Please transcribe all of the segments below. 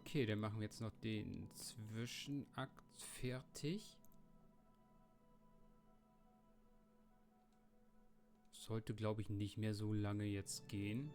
Okay, dann machen wir jetzt noch den Zwischenakt fertig. Sollte, glaube ich, nicht mehr so lange jetzt gehen.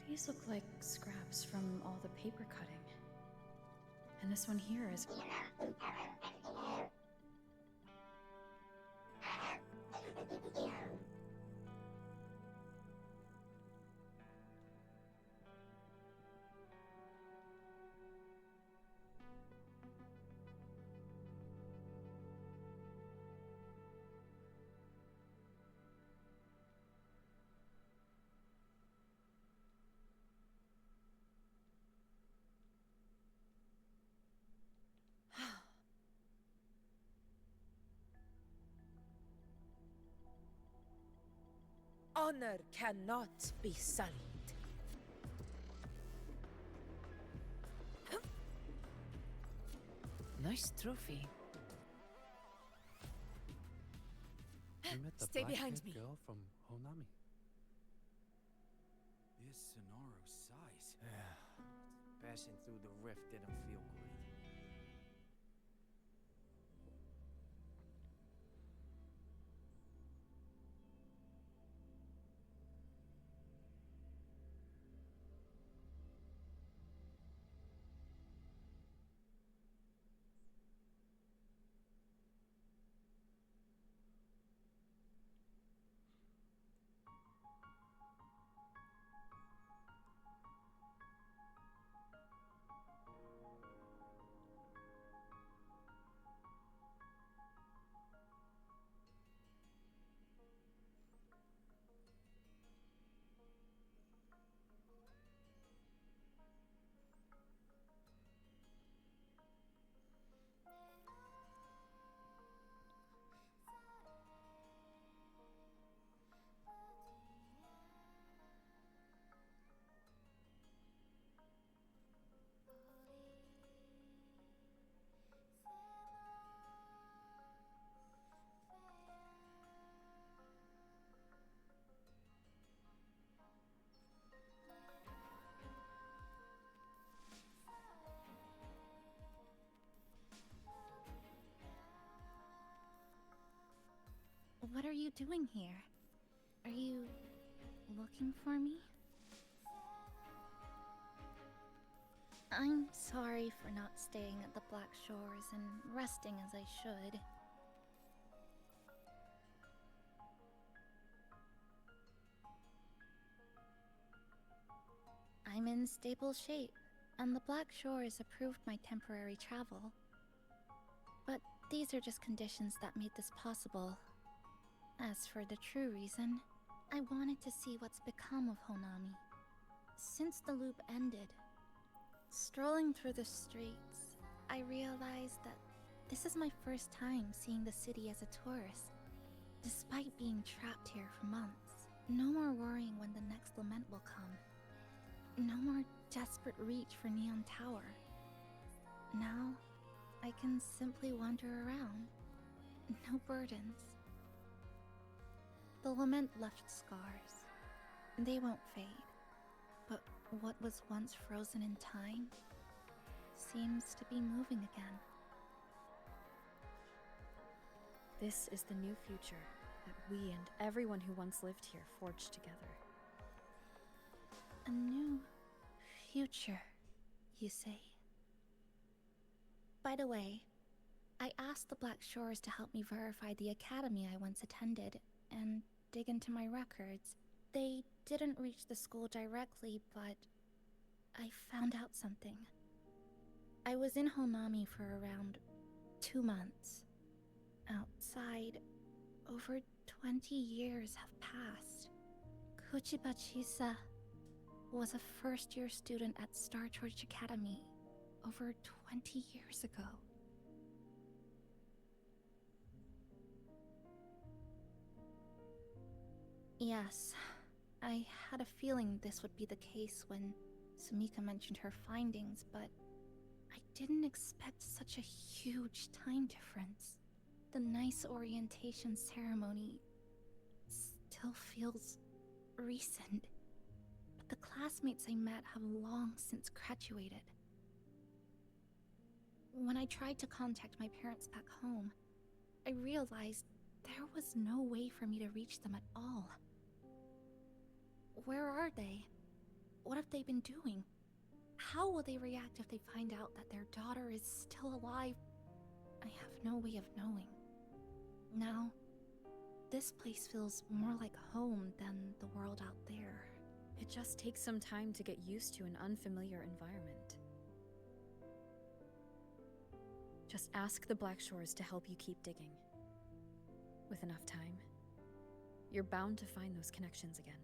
These look like scraps from all the paper cutting. And this one here is... Honor cannot be sullied. Nice trophy. You met the Stay black behind haired me. girl from Honami. This Sonoro size. Passing through the rift didn't feel great. What are you doing here? Are you looking for me? I'm sorry for not staying at the Black Shores and resting as I should. I'm in stable shape, and the Black Shores approved my temporary travel. But these are just conditions that made this possible. As for the true reason, I wanted to see what's become of Honami. Since the loop ended, strolling through the streets, I realized that this is my first time seeing the city as a tourist. Despite being trapped here for months, no more worrying when the next lament will come. No more desperate reach for Neon Tower. Now, I can simply wander around. No burdens. The lament left scars. They won't fade. But what was once frozen in time seems to be moving again. This is the new future that we and everyone who once lived here forged together. A new future, you say? By the way, I asked the Black Shores to help me verify the academy I once attended and dig into my records. They didn't reach the school directly, but I found out something. I was in Honami for around 2 months. Outside, Over 20 years have passed. Kuchiba Chisa was a first-year student at Star Church Academy over 20 years ago. Yes, I had a feeling this would be the case when Sumika mentioned her findings, but I didn't expect such a huge time difference. The nice orientation ceremony still feels recent, but the classmates I met have long since graduated. When I tried to contact my parents back home, I realized there was no way for me to reach them at all. Where are they? What have they been doing? How will they react if they find out that their daughter is still alive? I have no way of knowing. Now, this place feels more like home than the world out there. It just takes some time to get used to an unfamiliar environment. Just ask the Black Shores to help you keep digging. With enough time, you're bound to find those connections again.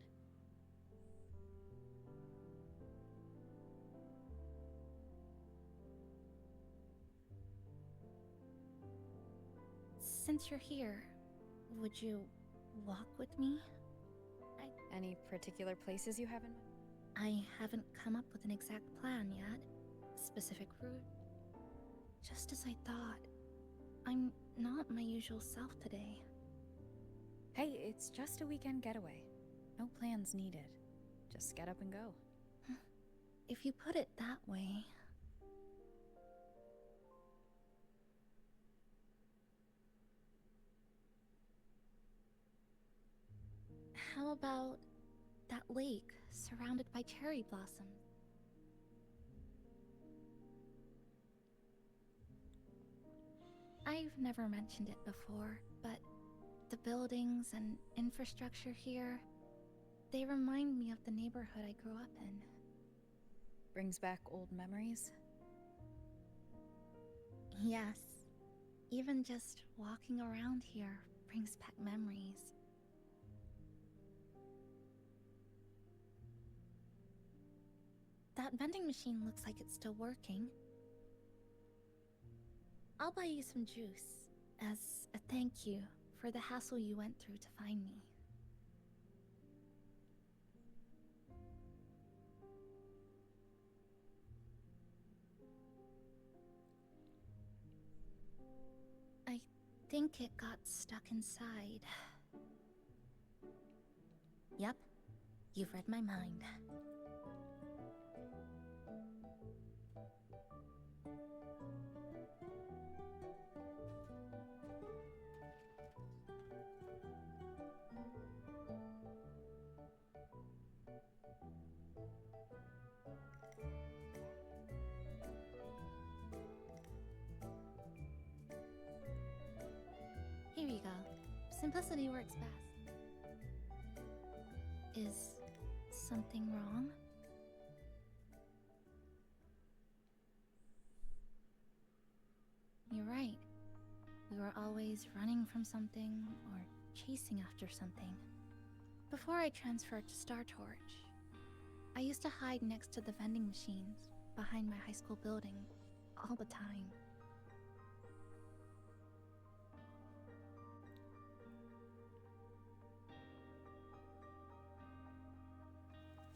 Since you're here, would you walk with me? Any particular places you have in mind? I haven't come up with an exact plan yet. Specific route. Just as I thought. I'm not my usual self today. Hey, it's just a weekend getaway. No plans needed. Just get up and go. If you put it that way... How about that lake surrounded by cherry blossoms? I've never mentioned it before, but the buildings and infrastructure here, they remind me of the neighborhood I grew up in. Brings back old memories? Yes. Even just walking around here brings back memories. That vending machine looks like it's still working. I'll buy you some juice as a thank you for the hassle you went through to find me. I think it got stuck inside. Yep, you've read my mind. Here you go. Simplicity works best. Is something wrong? You're right. We were always running from something or chasing after something. Before I transferred to Star Torch, I used to hide next to the vending machines behind my high school building all the time.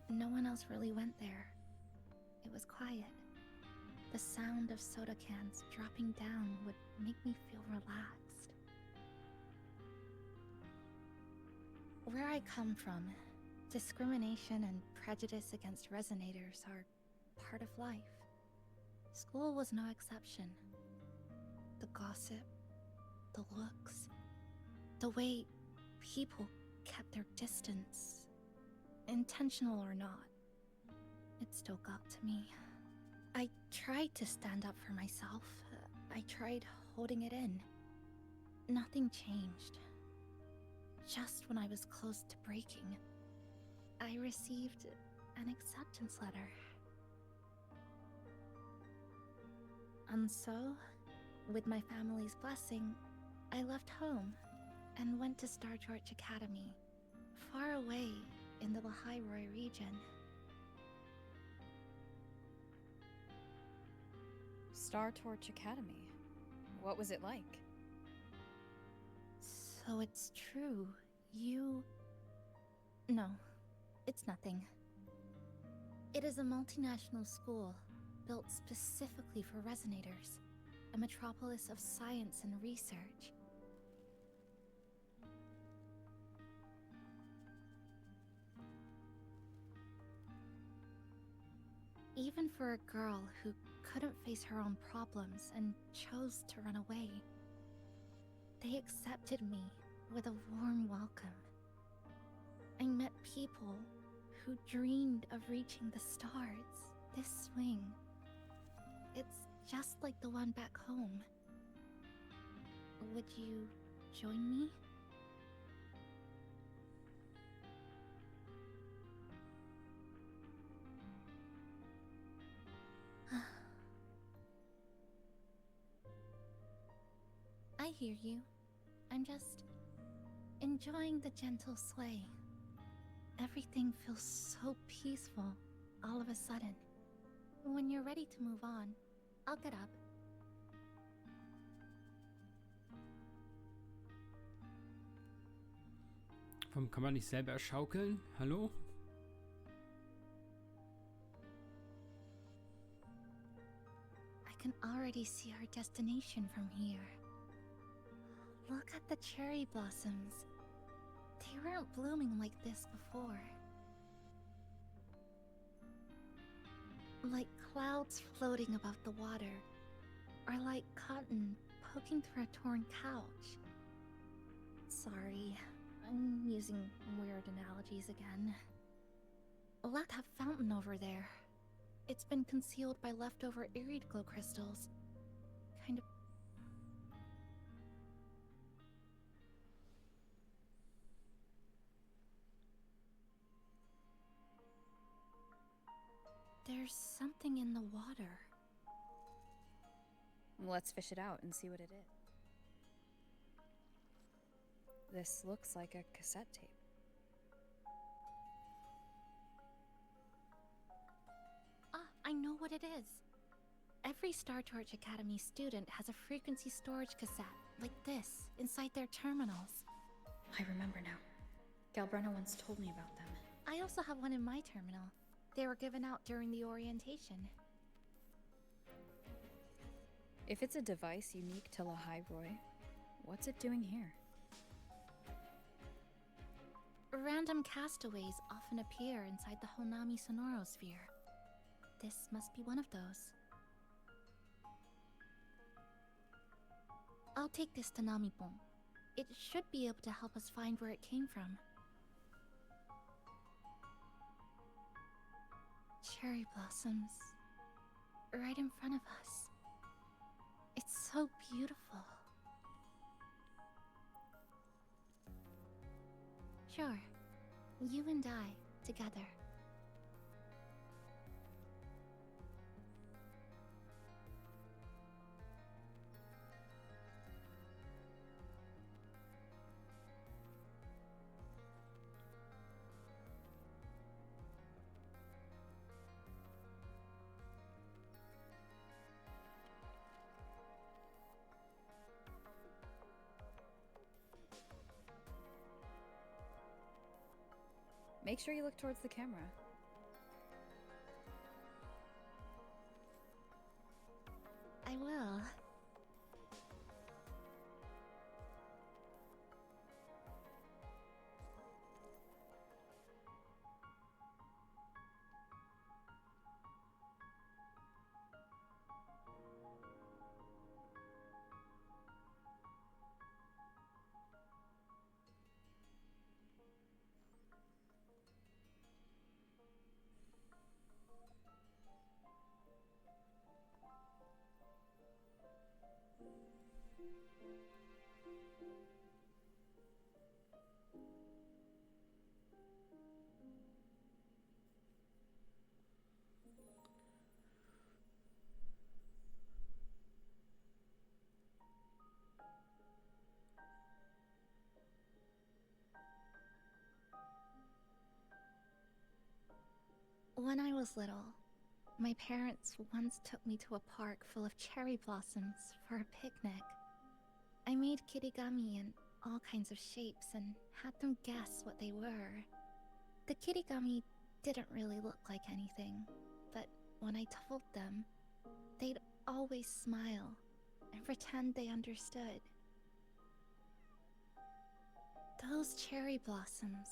No one else really went there. It was quiet. The sound of soda cans dropping down would make me feel relaxed. Where I come from, discrimination and prejudice against resonators are part of life. School was no exception. The gossip, the looks, the way people kept their distance. Intentional or not, it still got to me. I tried to stand up for myself. I tried holding it in. Nothing changed. Just when I was close to breaking, I received an acceptance letter. And so, with my family's blessing, I left home and went to Star George Academy, far away in the Lahairoi region. Star Torch Academy. What was it like? So it's true, you... No, it's nothing. It is a multinational school, built specifically for resonators, a metropolis of science and research. Even for a girl who couldn't face her own problems and chose to run away, they accepted me with a warm welcome. I met people who dreamed of reaching the stars. This swing, it's just like the one back home. Would you join me? I hear you. I'm just enjoying the gentle sway. Everything feels so peaceful all of a sudden. When you're ready to move on, I'll get up. Warum kann man nicht selber erschaukeln? Hallo? I can already see our destination from here. Look at the cherry blossoms. They weren't blooming like this before. Like clouds floating above the water, or like cotton poking through a torn couch. Sorry, I'm using weird analogies again. Look at that fountain over there. It's been concealed by leftover irid glow crystals. Kind of... There's something in the water. Let's fish it out and see what it is. This looks like a cassette tape. Ah, I know what it is. Every Star Torch Academy student has a frequency storage cassette, like this, inside their terminals. I remember now. Galbrena once told me about them. I also have one in my terminal. They were given out during the orientation. If it's a device unique to Lahairoi, what's it doing here? Random castaways often appear inside the Honami sonorosphere. This must be one of those. I'll take this to Namipon. It should be able to help us find where it came from. Cherry blossoms, right in front of us. It's so beautiful. Sure, you and I, together. Make sure you look towards the camera. I will. When I was little, my parents once took me to a park full of cherry blossoms for a picnic. I made kirigami in all kinds of shapes and had them guess what they were. The kirigami didn't really look like anything, but when I told them, they'd always smile and pretend they understood. Those cherry blossoms,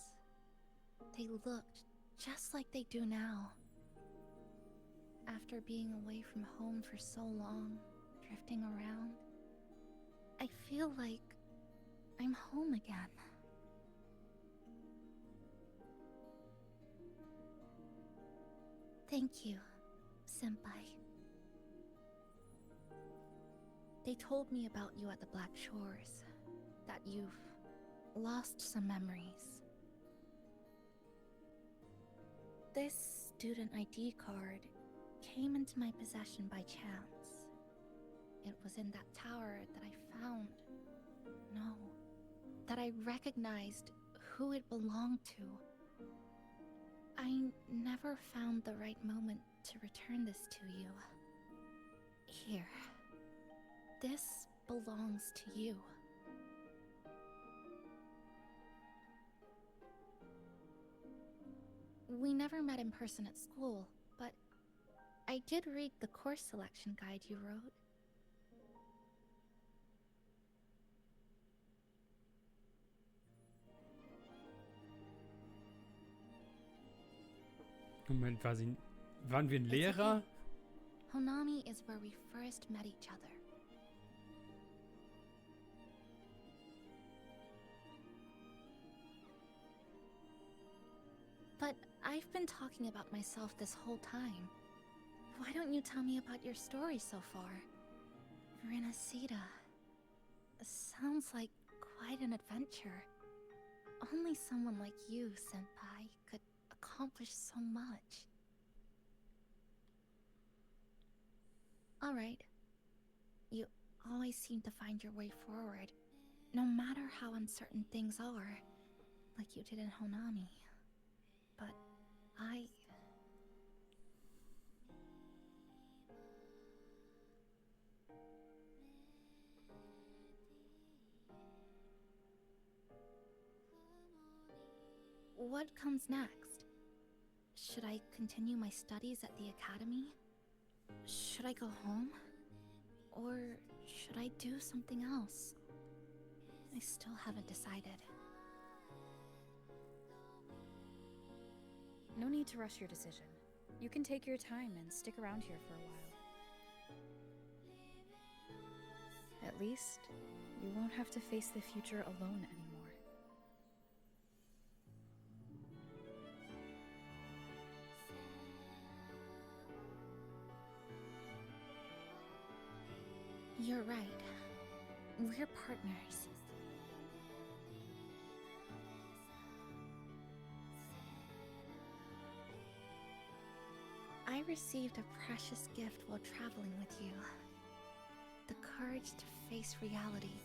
they looked just like they do now. After being away from home for so long, drifting around, I feel like I'm home again. Thank you, Senpai. They told me about you at the Black Shores, that you've lost some memories. This student ID card came into my possession by chance. It was in that tower that I found. No, that I recognized who it belonged to. I never found the right moment to return this to you. Here. This belongs to you. We never met in person at school, but I did read the course selection guide you wrote. Moment, waren wir ein Lehrer? Honami is where we first met each other. But I've been talking about myself this whole time. Why don't you tell me about your story so far? Renacida. Sounds like quite an adventure. Only someone like you, Senpai, could accomplish so much. Alright. You always seem to find your way forward, no matter how uncertain things are, like you did in Honami. But What comes next? Should I continue my studies at the academy? Should I go home? Or should I do something else? I still haven't decided. No need to rush your decision. You can take your time and stick around here for a while. At least, you won't have to face the future alone anymore. You're right. We're partners. I received a precious gift while traveling with you. The courage to face reality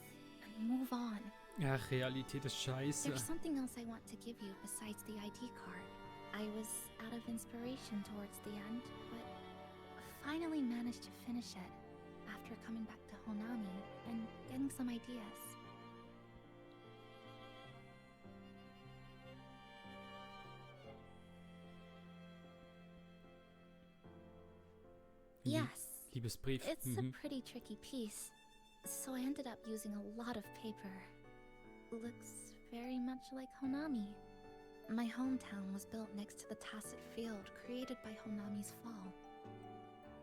and move on. Ach, Realität ist scheiße. There's something else I want to give you besides the ID card. I was out of inspiration towards the end, but finally managed to finish it after coming back to Honami and getting some ideas. Yes, Liebesbrief. it's a pretty tricky piece, so I ended up using a lot of paper. Looks very much like Honami. My hometown was built next to the tacit field created by Honami's fall.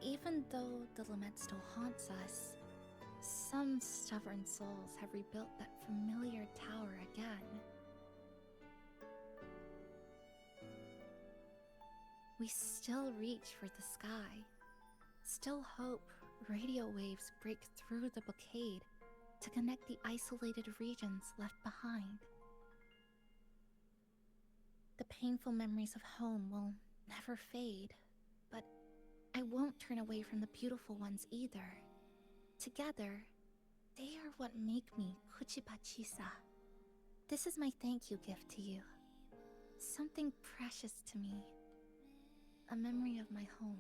Even though the lament still haunts us, some stubborn souls have rebuilt that familiar tower again. We still reach for the sky. Still hope radio waves break through the blockade to connect the isolated regions left behind. The painful memories of home will never fade, but I won't turn away from the beautiful ones either. Together, they are what make me Kuchibachisa. This is my thank you gift to you. Something precious to me. a memory of my home.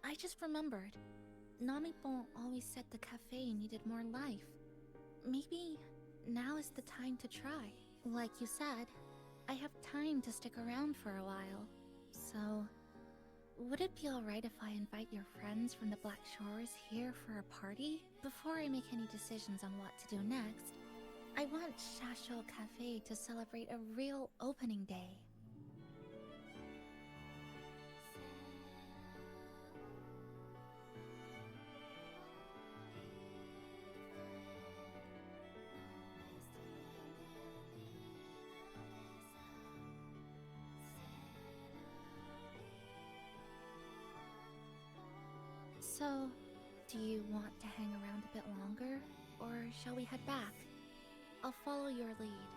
I just remembered. Namipon always said the cafe needed more life. Maybe now is the time to try. Like you said, I have time to stick around for a while. So, would it be alright if I invite your friends from the Black Shores here for a party? Before I make any decisions on what to do next, I want Shasho Cafe to celebrate a real opening day. So, do you want to hang around a bit longer, or shall we head back? I'll follow your lead.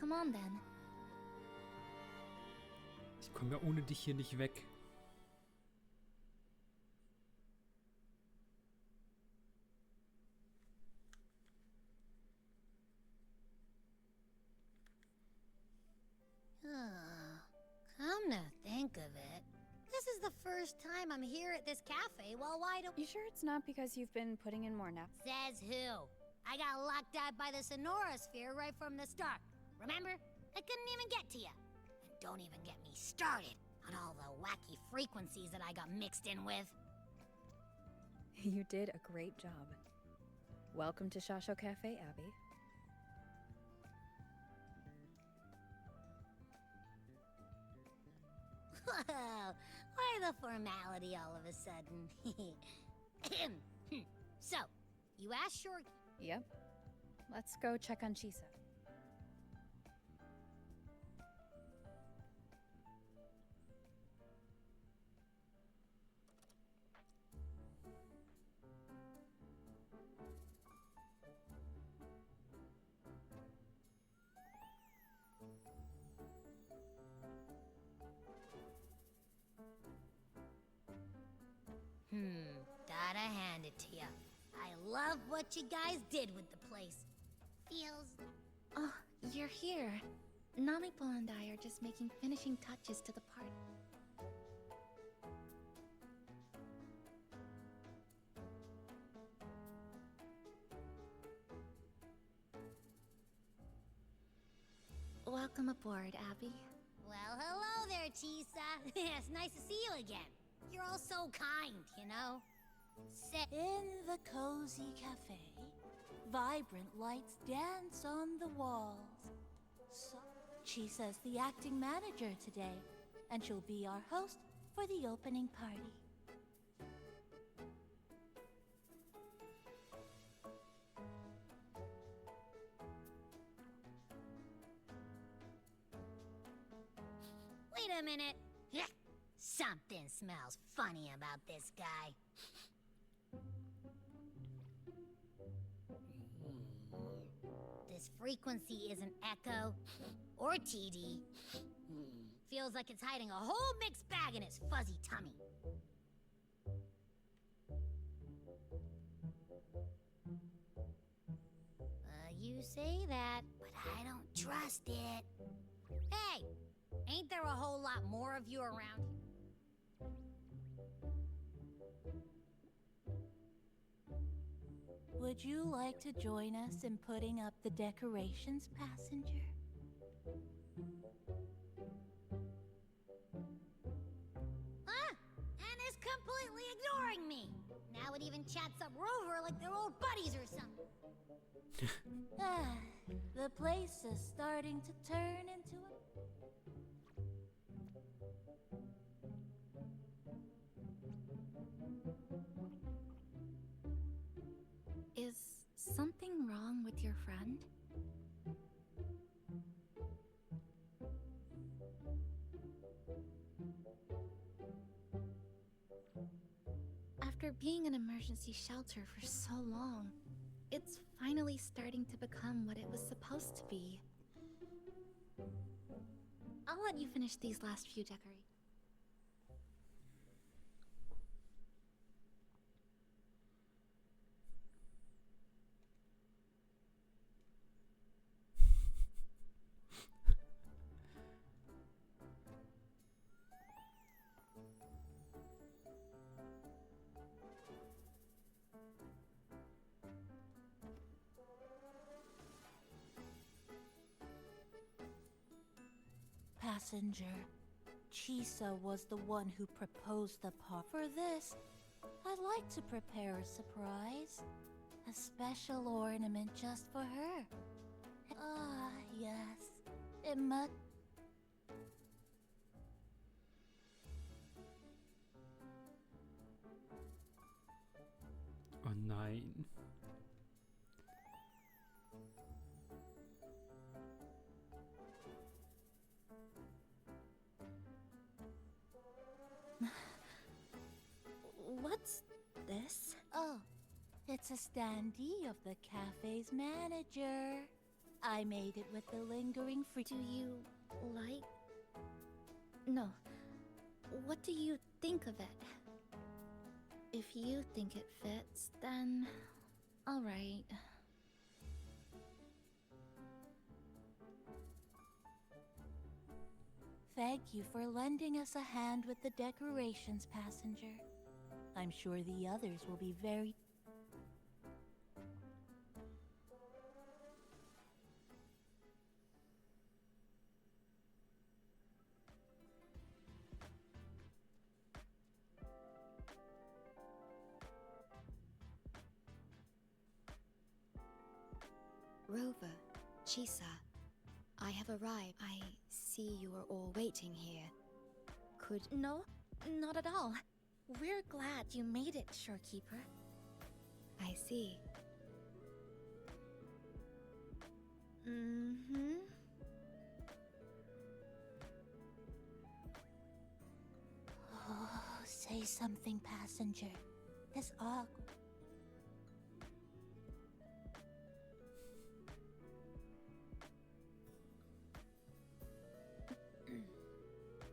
Come on then. Ich komme ja ohne dich hier nicht weg. Come to think of it, this is the first time I'm here at this cafe while wide open. You sure it's not because you've been putting in more naps? Says who? I got locked out by the Sonora sphere right from the start. Remember? I couldn't even get to you. And don't even get me started on all the wacky frequencies that I got mixed in with. You did a great job. Welcome to Shasho Cafe, Abby. Whoa, why the formality all of a sudden? So, you asked your... Yep. Let's go check on Chisa. Gotta hand it to you. I love what you guys did with the place. Feels... Oh, you're here. Namipo and I are just making finishing touches to the party. Welcome aboard, Abby. Well, hello there, Chisa. It's nice to see you again. You're all so kind, you know? In the cozy cafe, vibrant lights dance on the walls. So, Chisa's the acting manager today, and she'll be our host for the opening party. Wait a minute. Something smells funny about this guy. This frequency isn't echo or TD. Feels like it's hiding a whole mixed bag in its fuzzy tummy. You say that, but I don't trust it. Hey, ain't there a whole lot more of you around here? Would you like to join us in putting up the decorations, passenger? And is completely ignoring me. Now it even chats up Rover like they're old buddies or something. The place is starting to turn into a... Is something wrong with your friend? After being an emergency shelter for so long, it's finally starting to become what it was supposed to be. I'll let you finish these last few decorations. passenger. Chisa was the one who proposed the part. For this, I'd like to prepare a surprise. A special ornament just for her. Ah, yes. It must... Oh nein. What's this? Oh, it's a standee of the cafe's manager. I made it with the lingering free... Do you like... No. What do you think of it? If you think it fits, then... alright. Thank you for lending us a hand with the decorations, passenger. I'm sure the others will be very... Rover, Chisa, I have arrived. I see you are all waiting here. Could... No, not at all. We're glad you made it, Shorekeeper. I see. Mm-hmm. Oh, say something, passenger. This awkward...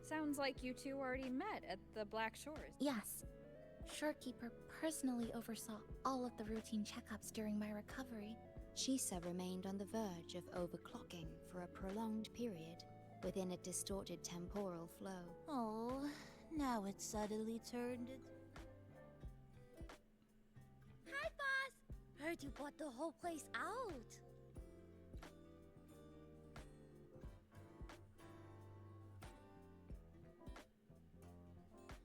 Sounds like you two already met at the Black Shores. Yes. Shorekeeper personally oversaw all of the routine checkups during my recovery. Chisa remained on the verge of overclocking for a prolonged period within a distorted temporal flow. Oh, now it's suddenly turned... Hi, boss! Heard you bought the whole place out.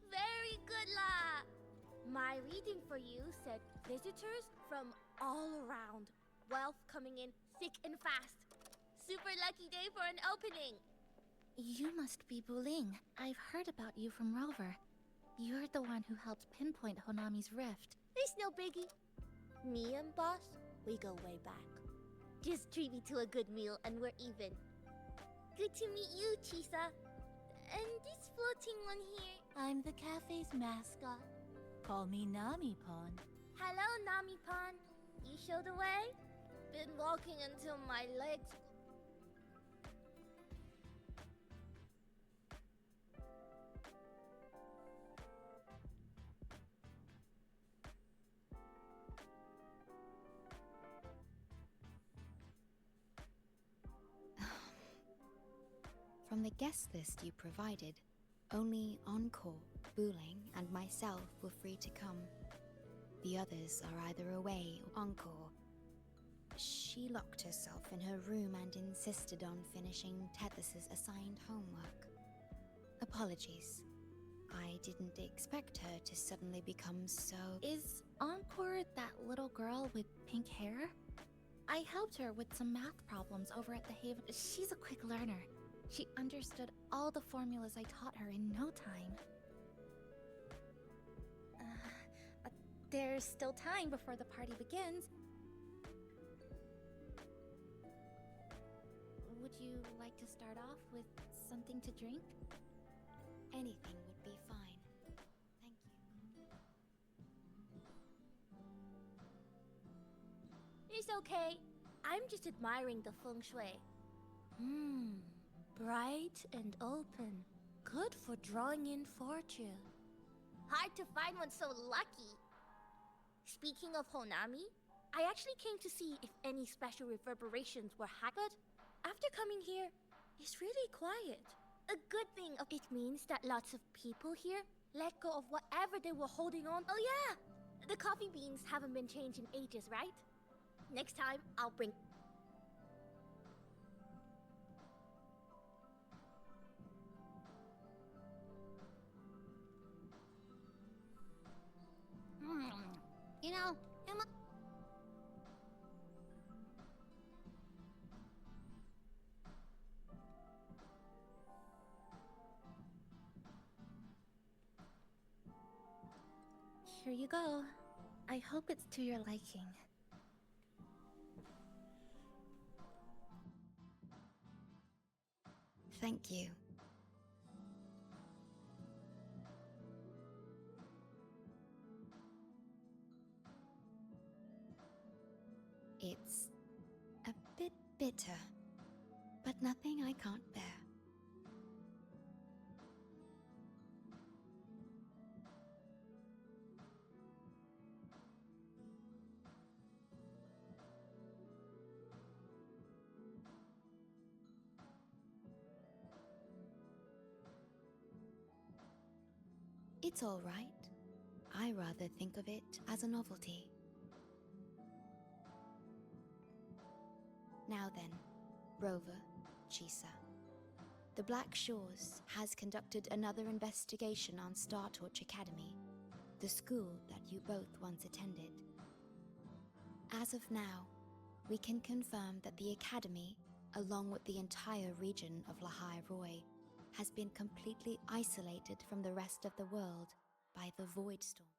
Very good, La! My reading for you said visitors from all around. Wealth coming in thick and fast. Super lucky day for an opening. You must be Buling. I've heard about you from Rover. You're the one who helped pinpoint Honami's rift. It's no biggie. Me and boss, we go way back. Just treat me to a good meal and we're even. Good to meet you, Chisa. And this floating one here. I'm the cafe's mascot. Call me Nami-pon. Hello, Nami-pon. You show the way? Been walking until my legs... From the guest list you provided, only Encore, Buling, and myself were free to come. The others are either away or Encore. She locked herself in her room and insisted on finishing Tethys's assigned homework. Apologies. I didn't expect her to suddenly become so... Is Encore that little girl with pink hair? I helped her with some math problems over at the Haven. She's a quick learner. She understood all the formulas I taught her in no time. There's still time before the party begins. Would you like to start off with something to drink? Anything would be fine. Thank you. It's okay. I'm just admiring the feng shui. Bright and open. Good for drawing in fortune. Hard to find one so lucky. Speaking of Honami, I actually came to see if any special reverberations were hacked. But after coming here, it's really quiet. A good thing. It means that lots of people here let go of whatever they were holding on. Oh yeah! The coffee beans haven't been changed in ages, right? Next time, I'll bring... You know, am I... Here you go. I hope it's to your liking. Thank you. It's a bit bitter, but nothing I can't bear. It's all right. I rather think of it as a novelty. Now then, Rover, Chisa. The Black Shores has conducted another investigation on Stadt Academy, the school that you both once attended. As of now, we can confirm that the Academy, along with the entire region of Lahai Roy, has been completely isolated from the rest of the world by the Void Storm.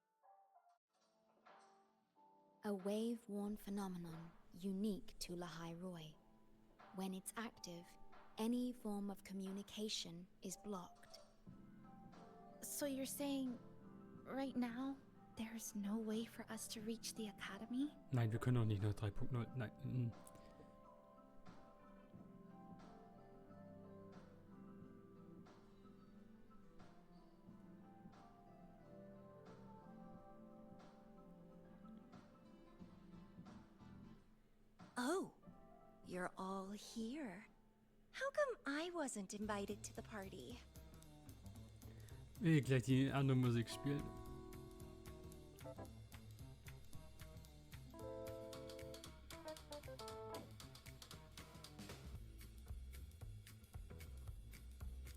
A wave-worn phenomenon unique to Lahai Roy. When it's active, any form of communication is blocked. So you're saying, right now, there's no way for us to reach the Academy? Nein, wir können auch nicht nach 3.0. Nein. Oh, you're all here. How come I wasn't invited to the party? Will gleich die andere Musik spielen.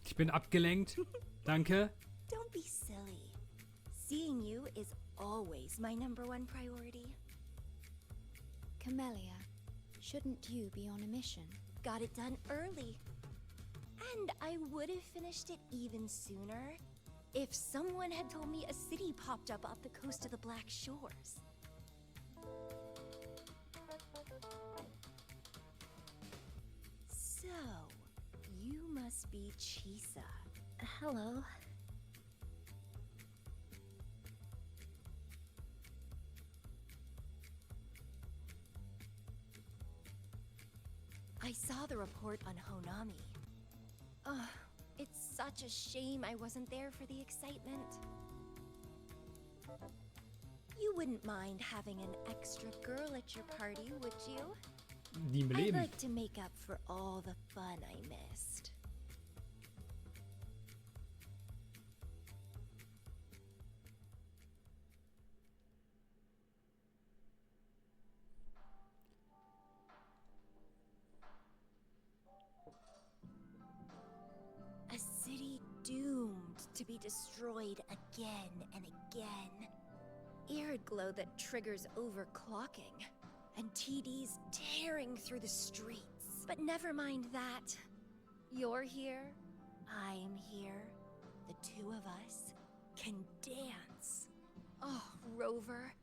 Ich bin abgelenkt. Danke. Don't be silly. Seeing you is always my #1 priority. Camellia, shouldn't you be on a mission? Got it done early. And I would have finished it even sooner if someone had told me a city popped up off the coast of the Black Shores. So, you must be Chisa. Hello. I saw the report on Honami. Ugh, it's such a shame I wasn't there for the excitement. You wouldn't mind having an extra girl at your party, would you? Die im I'd Leben. like to make up for all the fun I missed. A city doomed to be destroyed again and again. Arid glow that triggers overclocking, and TDs tearing through the streets. But never mind that. You're here, I'm here. The two of us can dance. Oh, Rover,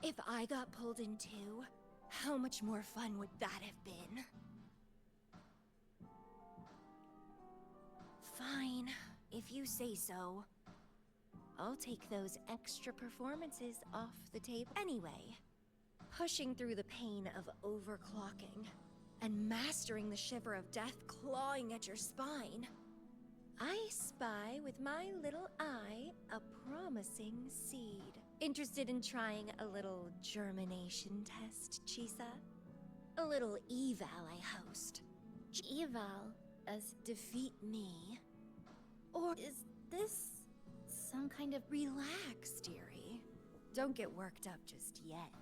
if I got pulled in too, how much more fun would that have been? Fine, if you say so. I'll take those extra performances off the table. Anyway, pushing through the pain of overclocking and mastering the shiver of death clawing at your spine, I spy with my little eye a promising seed. Interested in trying a little germination test, Chisa? A little eval I host. Eval as Defeat me. Or is this some kind of... Relax, dearie. Don't get worked up just yet.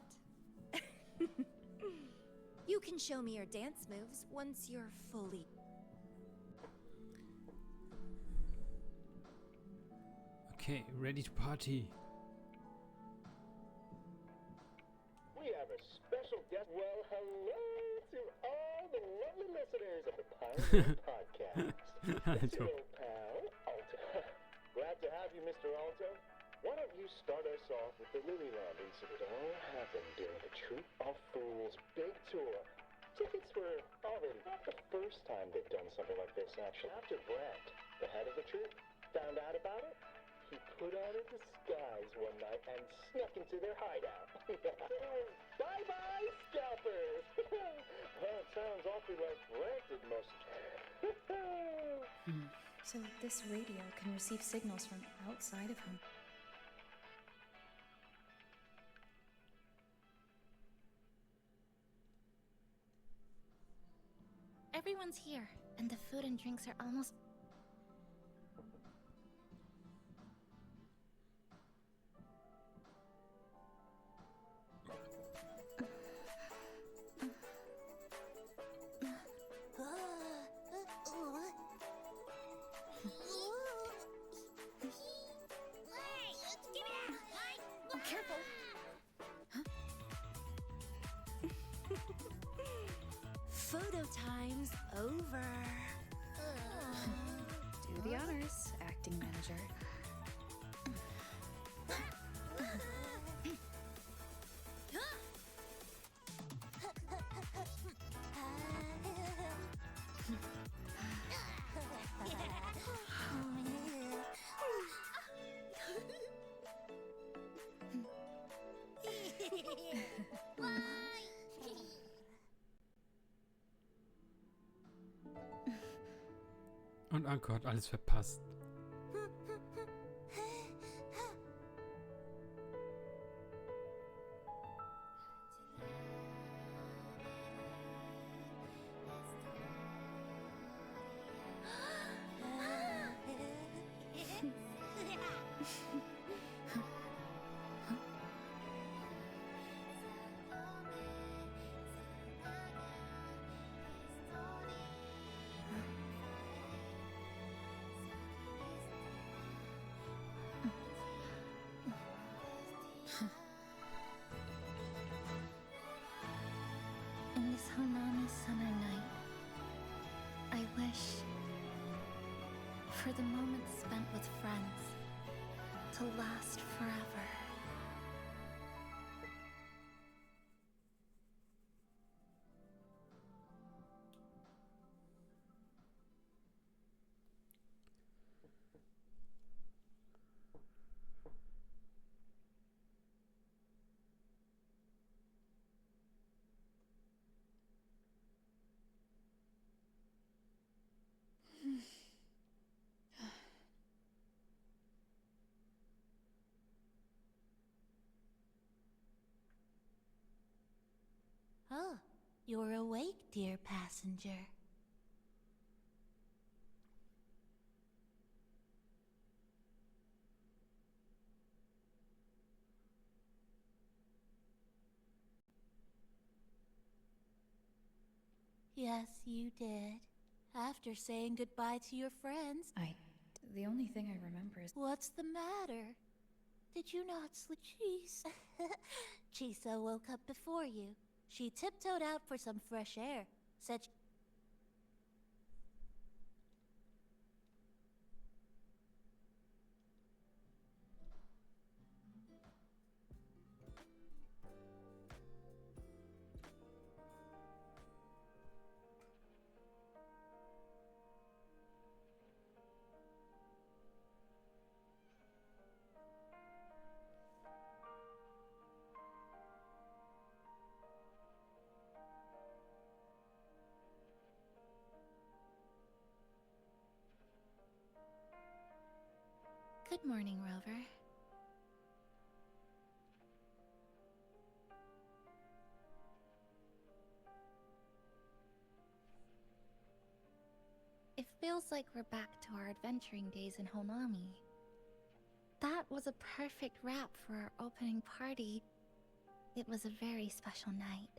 You can show me your dance moves once you're fully... Okay, ready to party. Podcast. It's your old pal, Alto. Glad to have you, Mr. Alto. Why don't you start us off with the Lilyland incident? It all happened during the Troop of Fools big tour. Tickets were already not the first time they've done something like this, actually. After Brett, the head of the troop, found out about it, he put on a disguise one night and snuck into their hideout. Bye-bye, scalpers! Well, it sounds awfully like Brett did most of it. So this radio can receive signals from outside of home. Everyone's here, and the food and drinks are almost... Careful! Photo time's over. Do the honors, acting manager. Und Anko hat alles verpasst. In this Honami summer night, I wish for the moments spent with friends to last forever. Oh, you're awake, dear passenger. Yes, you did. After saying goodbye to your friends. The only thing I remember is... What's the matter? Did you not sleep? Chisa woke up before you. She tiptoed out for some fresh air. Said Good morning, Rover. It feels like we're back to our adventuring days in Honami. That was a perfect wrap for our opening party. It was a very special night.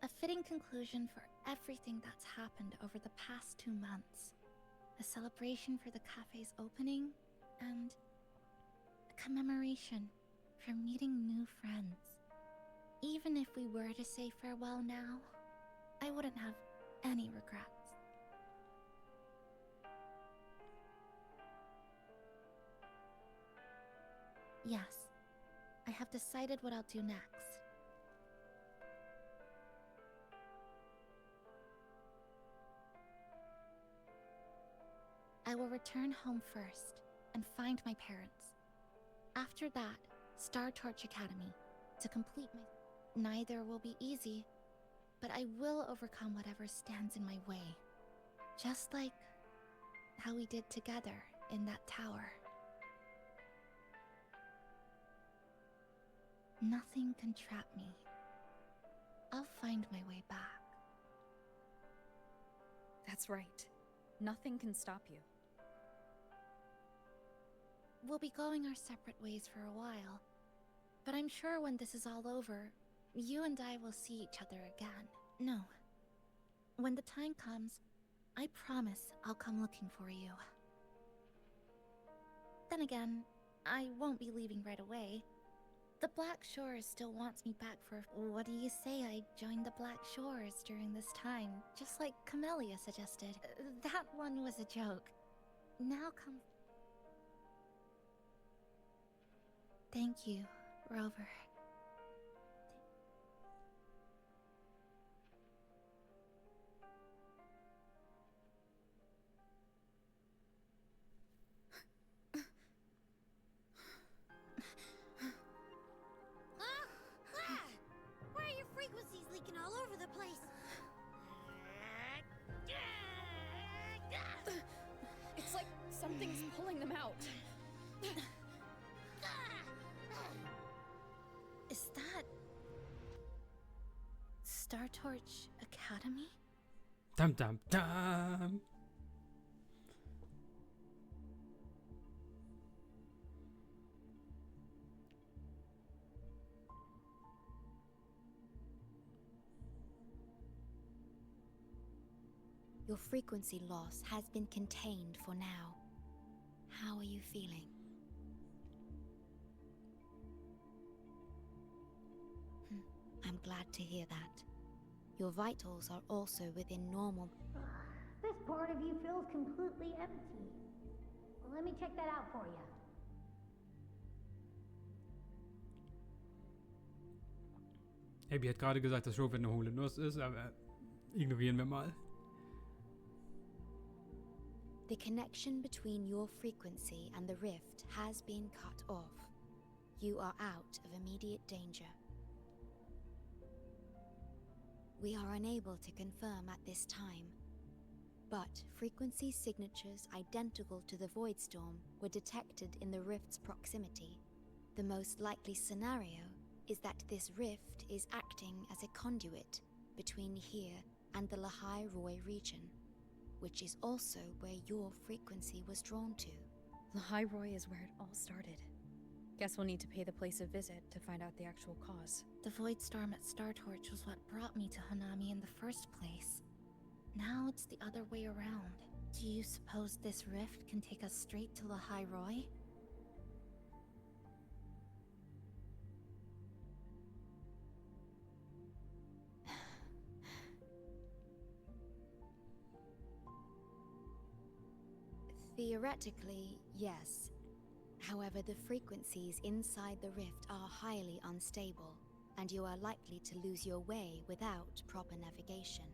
A fitting conclusion for everything that's happened over the past 2 months. A celebration for the cafe's opening, and a commemoration for meeting new friends. Even if we were to say farewell now, I wouldn't have any regrets. Yes, I have decided what I'll do next. I will return home first and find my parents. After that, Star Torch Academy to complete my... Neither will be easy, but I will overcome whatever stands in my way. Just like how we did together in that tower. Nothing can trap me. I'll find my way back. That's right. Nothing can stop you. We'll be going our separate ways for a while, but I'm sure when this is all over, you and I will see each other again. No. When the time comes, I promise I'll come looking for you. Then again, I won't be leaving right away. The Black Shores still wants me back for... What do you say I joined the Black Shores during this time, just like Camellia suggested? That one was a joke. Now come... Thank you, Rover. Why are your frequencies leaking all over the place? It's like something's pulling them out. Is that... Star Torch Academy? Dum dum dum! Your frequency loss has been contained for now. How are you feeling? I'm glad to hear that. Your vitals are also within normal. This part of you feels completely empty. Let me check that out for you. Abby hat gerade gesagt, dass Rover eine hohle Nuss ist, aber ignorieren wir mal. The connection between your frequency and the rift has been cut off. You are out of immediate danger. We are unable to confirm at this time, but frequency signatures identical to the Void Storm were detected in the rift's proximity. The most likely scenario is that this rift is acting as a conduit between here and the Lahai Roy region, which is also where your frequency was drawn to. Lahai Roy is where it all started. Guess we'll need to pay the place a visit to find out the actual cause. The Void Storm at Star Torch was what brought me to Hanami in the first place. Now it's the other way around. Do you suppose this rift can take us straight to Lahai Roy? Theoretically, yes. However, the frequencies inside the rift are highly unstable, and you are likely to lose your way without proper navigation.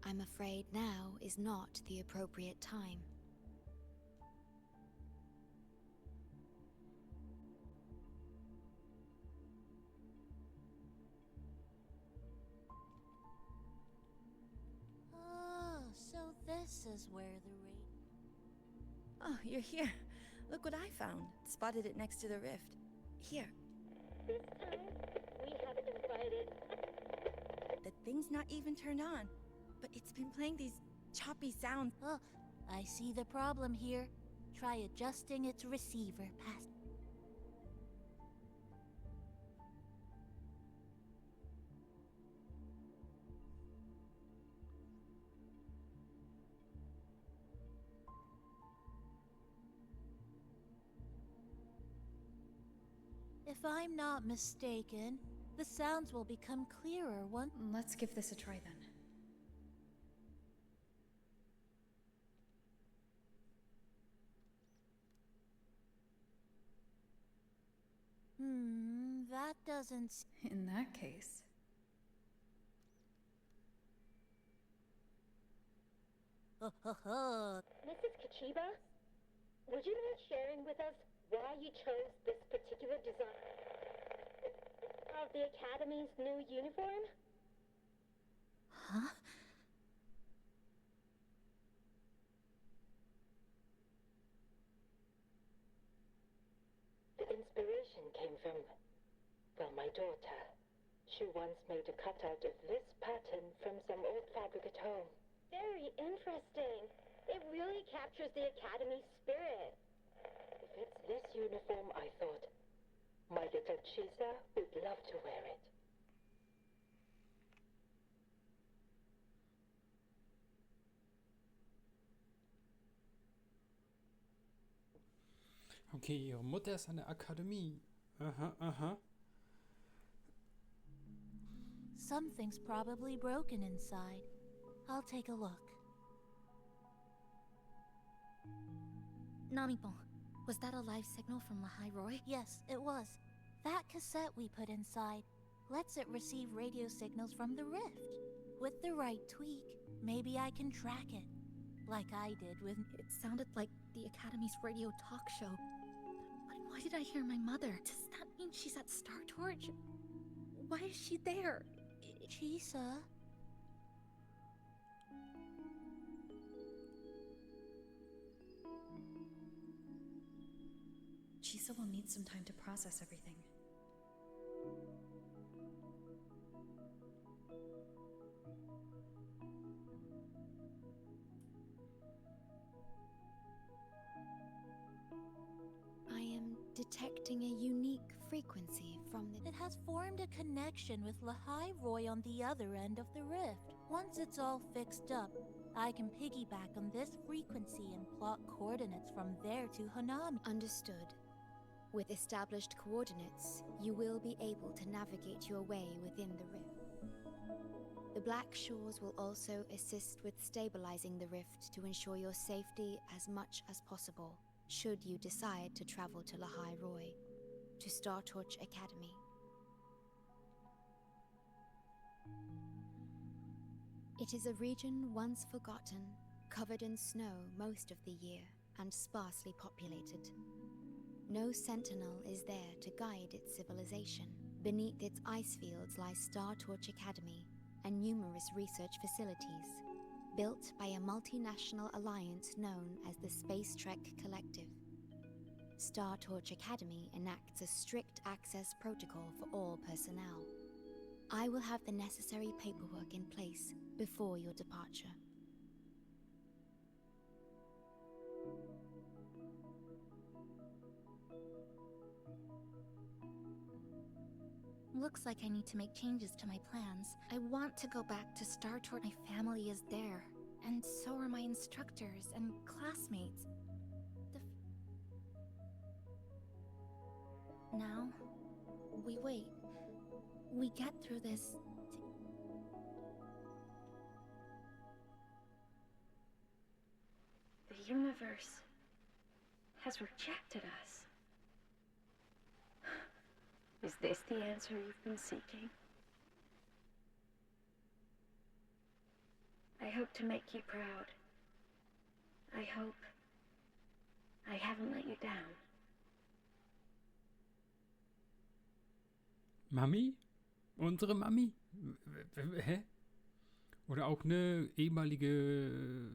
I'm afraid now is not the appropriate time. Oh, so this is where the Oh, you're here. Look what I found. Spotted it next to the rift. Here. This time, we have invited... The thing's not even turned on, but it's been playing these choppy sounds. Oh, I see the problem here. Try adjusting its receiver past... If I'm not mistaken, The sounds will become clearer once. Let's give this a try then. That doesn't. In that case. Mrs. Kachiba, would you mind sharing with us why you chose this particular design of the Academy's new uniform? Huh? The inspiration came from, well, my daughter. She once made a cutout of this pattern from some old fabric at home. Very interesting. It really captures the Academy's spirit. If it's this uniform, I thought, my little Chisa would love to wear it. Okay, ihre Mutter ist an der Akademie. Aha, aha. Something's probably broken inside. I'll take a look. Namipon, was that a live signal from Lahai Roy? Yes, it was. That cassette we put inside lets it receive radio signals from the rift. With the right tweak, maybe I can track it. Like I did with... It sounded like the Academy's radio talk show. But why did I hear my mother? Does that mean she's at Star Torch? Why is she there? Chisa? Chisa will need some time to process everything. I am detecting a unique frequency from the... It has formed a connection with Lahai Roy on the other end of the rift. Once it's all fixed up, I can piggyback on this frequency and plot coordinates from there to Hanami. Understood. With established coordinates, you will be able to navigate your way within the rift. The Black Shores will also assist with stabilizing the rift to ensure your safety as much as possible, should you decide to travel to Lahai Roy, to Star Torch Academy. It is a region once forgotten, covered in snow most of the year, and sparsely populated. No sentinel is there to guide its civilization. Beneath its ice fields lies Star Torch Academy and numerous research facilities, built by a multinational alliance known as the Space Trek Collective. Star Torch Academy enacts a strict access protocol for all personnel. I will have the necessary paperwork in place before your departure. Looks like I need to make changes to my plans. I want to go back to Star Torch. My family is there, and so are my instructors and classmates. Now, we wait. We get through this. The universe has rejected us. Is this the answer you've been seeking? I hope to make you proud. I hope I haven't let you down. Mami? Unsere Mami? Hä? Oder auch eine ehemalige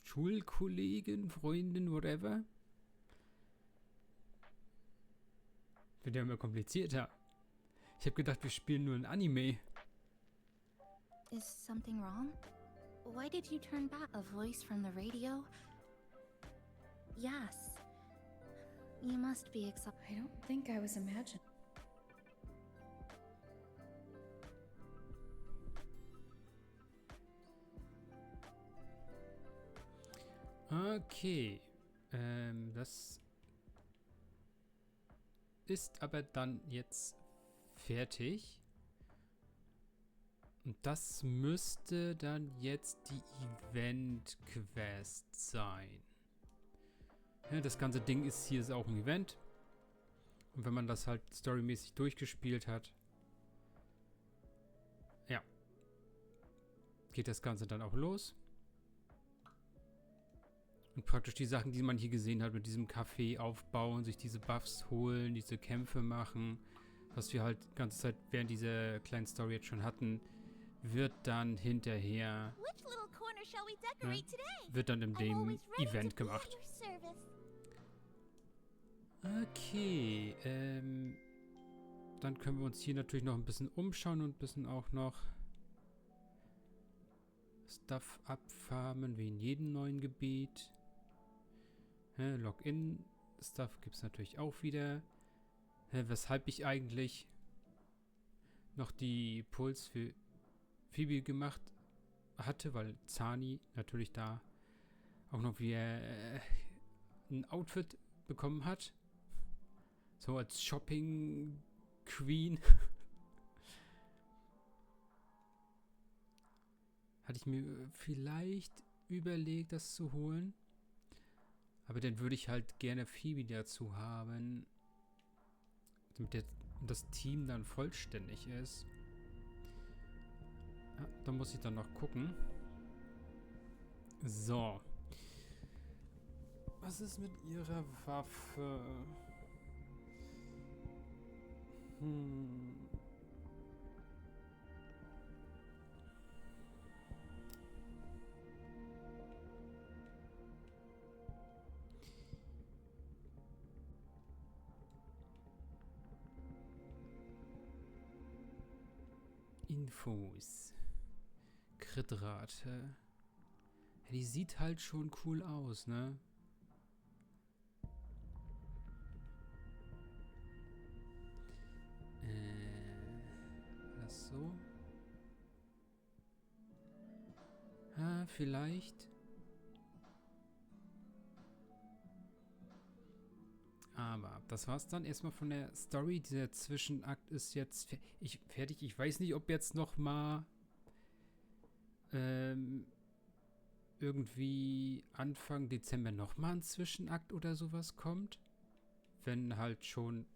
Schulkollegin, Freundin, whatever? Wird ja immer komplizierter. Ich habe gedacht, wir spielen nur ein Anime. Is something wrong? Why did you turn back? A voice from the radio? Yes. You must be I don't think I was imagining. Okay. Das ist aber dann jetzt fertig. Und das müsste dann jetzt die Event-Quest sein. Ja, das ganze Ding ist auch ein Event. Und wenn man das halt storymäßig durchgespielt hat, ja, geht das Ganze dann auch los. Und praktisch die Sachen, die man hier gesehen hat, mit diesem Café aufbauen, sich diese Buffs holen, diese Kämpfe machen, was wir halt die ganze Zeit während dieser kleinen Story jetzt schon hatten, wird dann hinterher, wird dann in dem Event gemacht. Okay, dann können wir uns hier natürlich noch ein bisschen umschauen und ein bisschen auch noch Stuff abfarmen, wie in jedem neuen Gebiet. Login-Stuff gibt es natürlich auch wieder. Weshalb ich eigentlich noch die Puls für Phoebe gemacht hatte, weil Zani natürlich da auch noch wieder ein Outfit bekommen hat. So als Shopping Queen. Hatte ich mir vielleicht überlegt, das zu holen. Aber dann würde ich halt gerne Phoebe dazu haben, damit das Team dann vollständig ist. Ja, da muss ich dann noch gucken. So. Was ist mit ihrer Waffe? Infos. Kritrate. Ja, die sieht halt schon cool aus, ne? Das so? Vielleicht. Aber das war's dann erstmal von der Story. Dieser Zwischenakt ist jetzt fertig. Ich weiß nicht, ob jetzt noch mal irgendwie Anfang Dezember noch mal ein Zwischenakt oder sowas kommt. Wenn halt schon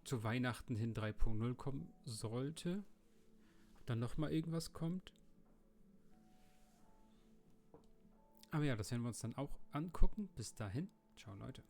zu Weihnachten hin 3.0 kommen sollte. Ob dann noch mal irgendwas kommt. Aber ja, das werden wir uns dann auch angucken. Bis dahin. Ciao, Leute.